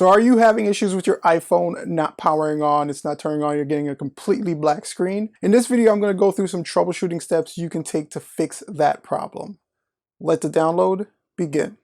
So are you having issues with your iPhone not powering on, it's not turning on, you're getting a completely black screen? In this video, I'm going to go through some troubleshooting steps you can take to fix that problem. Let the download begin.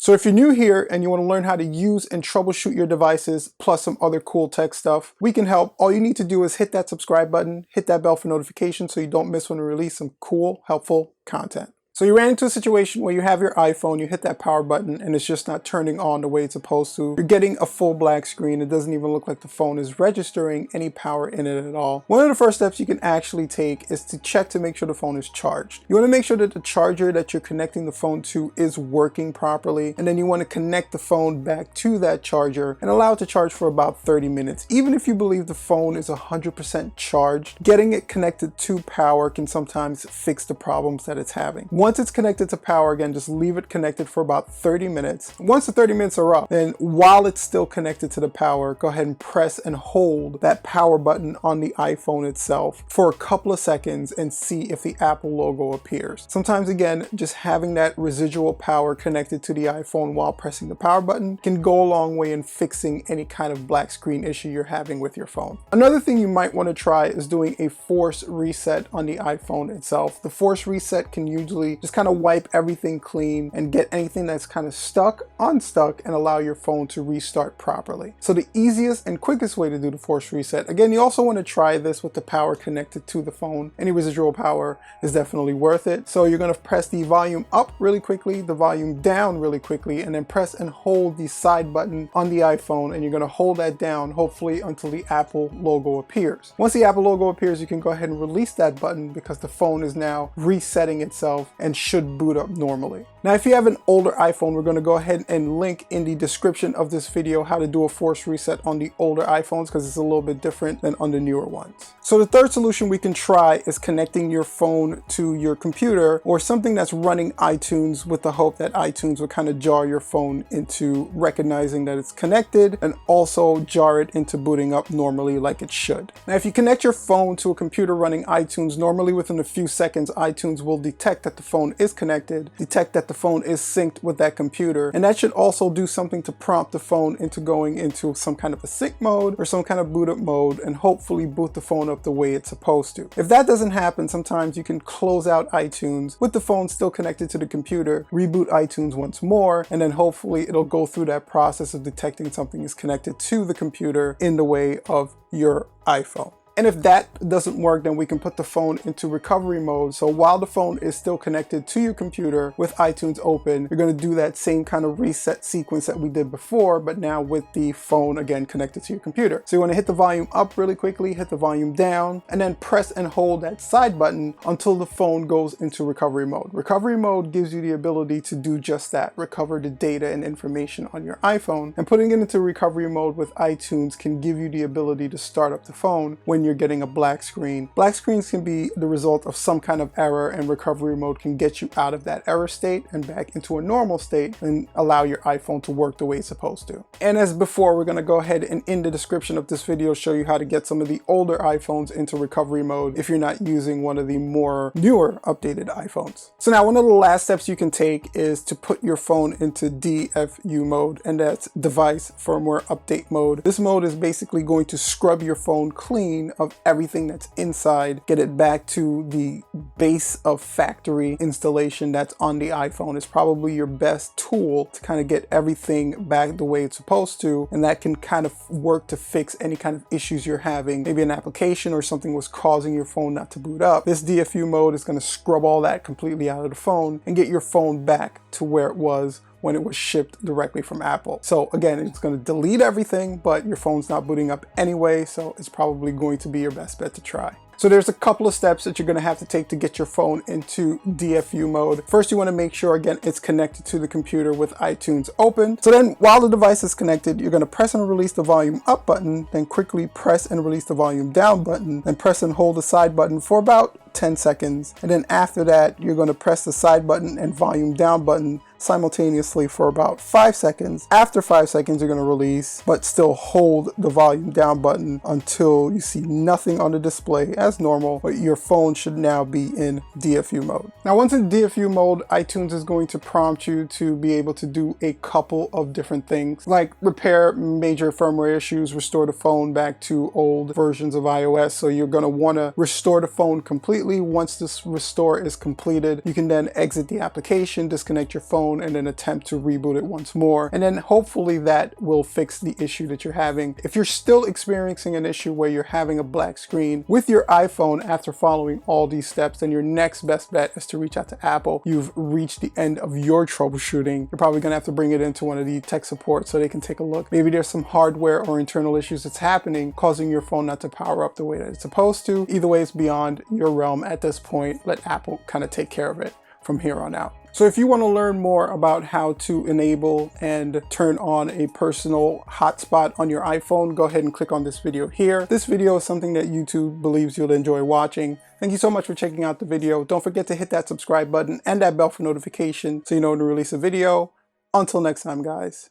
So if you're new here and you want to learn how to use and troubleshoot your devices plus some other cool tech stuff, we can help. All you need to do is hit that subscribe button, hit that bell for notifications so you don't miss when we release some cool, helpful content. So you ran into a situation where you have your iPhone, you hit that power button and it's just not turning on the way it's supposed to. You're getting a full black screen. It doesn't even look like the phone is registering any power in it at all. One of the first steps you can actually take is to check to make sure the phone is charged. You want to make sure that the charger that you're connecting the phone to is working properly, and then you want to connect the phone back to that charger and allow it to charge for about 30 minutes. Even if you believe the phone is 100% charged, getting it connected to power can sometimes fix the problems that it's having. Once it's connected to power, again, just leave it connected for about 30 minutes. Once the 30 minutes are up, then while it's still connected to the power, go ahead and press and hold that power button on the iPhone itself for a couple of seconds and see if the Apple logo appears. Sometimes, again, just having that residual power connected to the iPhone while pressing the power button can go a long way in fixing any kind of black screen issue you're having with your phone. Another thing you might want to try is doing a force reset on the iPhone itself. The force reset can usually just kind of wipe everything clean and get anything that's kind of stuck unstuck and allow your phone to restart properly. So the easiest and quickest way to do the force reset, again, you also want to try this with the power connected to the phone. Any residual power is definitely worth it. So you're going to press the volume up really quickly, the volume down really quickly, and then press and hold the side button on the iPhone, and you're going to hold that down hopefully until the Apple logo appears. Once the Apple logo appears, you can go ahead and release that button because the phone is now resetting itself and should boot up normally. Now, if you have an older iPhone, we're going to go ahead and link in the description of this video how to do a force reset on the older iPhones because it's a little bit different than on the newer ones. So the third solution we can try is connecting your phone to your computer or something that's running iTunes with the hope that iTunes will kind of jar your phone into recognizing that it's connected and also jar it into booting up normally like it should. Now, if you connect your phone to a computer running iTunes, normally within a few seconds, iTunes will detect that the phone is connected, detect that the phone is synced with that computer, and that should also do something to prompt the phone into going into some kind of a sync mode or some kind of boot up mode and hopefully boot the phone up the way it's supposed to. If that doesn't happen, sometimes you can close out iTunes with the phone still connected to the computer, reboot iTunes once more, and then hopefully it'll go through that process of detecting something is connected to the computer in the way of your iPhone. And if that doesn't work, then we can put the phone into recovery mode. So while the phone is still connected to your computer with iTunes open, you're going to do that same kind of reset sequence that we did before, but now with the phone again connected to your computer. So you want to hit the volume up really quickly, hit the volume down, and then press and hold that side button until the phone goes into recovery mode. Recovery mode gives you the ability to do just that, recover the data and information on your iPhone. And putting it into recovery mode with iTunes can give you the ability to start up the phone when you're getting a black screen. Black screens can be the result of some kind of error, and recovery mode can get you out of that error state and back into a normal state and allow your iPhone to work the way it's supposed to. And as before, we're going to go ahead and in the description of this video show you how to get some of the older iPhones into recovery mode if you're not using one of the more newer updated iPhones. So now one of the last steps you can take is to put your phone into DFU mode, and that's device firmware update mode. This mode is basically going to scrub your phone clean of everything that's inside, get it back to the base of factory installation that's on the iPhone. Is probably your best tool to kind of get everything back the way it's supposed to, and that can kind of work to fix any kind of issues you're having. Maybe an application or something was causing your phone not to boot up. This DFU mode is going to scrub all that completely out of the phone and get your phone back to where it was when it was shipped directly from Apple. So again, it's going to delete everything, but your phone's not booting up anyway, so it's probably going to be your best bet to try. So there's a couple of steps that you're going to have to take to get your phone into DFU mode. First, you want to make sure, again, it's connected to the computer with iTunes open. So then while the device is connected, you're going to press and release the volume up button, then quickly press and release the volume down button, then press and hold the side button for about about 10 seconds. And then after that, you're going to press the side button and volume down button simultaneously for about 5 seconds. After 5 seconds, you're going to release, but still hold the volume down button until you see nothing on the display as normal, but your phone should now be in DFU mode. Now, once in DFU mode, iTunes is going to prompt you to be able to do a couple of different things, like repair major firmware issues, restore the phone back to old versions of iOS. So you're going to want to restore the phone completely. Once this restore is completed, you can then exit the application, disconnect your phone, and then attempt to reboot it once more. And then hopefully that will fix the issue that you're having. If you're still experiencing an issue where you're having a black screen with your iPhone after following all these steps, then your next best bet is to reach out to Apple. You've reached the end of your troubleshooting. You're probably gonna have to bring it into one of the tech support so they can take a look. Maybe there's some hardware or internal issues that's happening, causing your phone not to power up the way that it's supposed to. Either way, it's beyond your realm at this point. Let Apple kind of take care of it from here on out. So if you want to learn more about how to enable and turn on a personal hotspot on your iPhone, go ahead and click on this video here. This video is something that YouTube believes you'll enjoy watching. Thank you so much for checking out the video. Don't forget to hit that subscribe button and that bell for notification so you know when to release a video. Until next time, guys.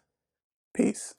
Peace.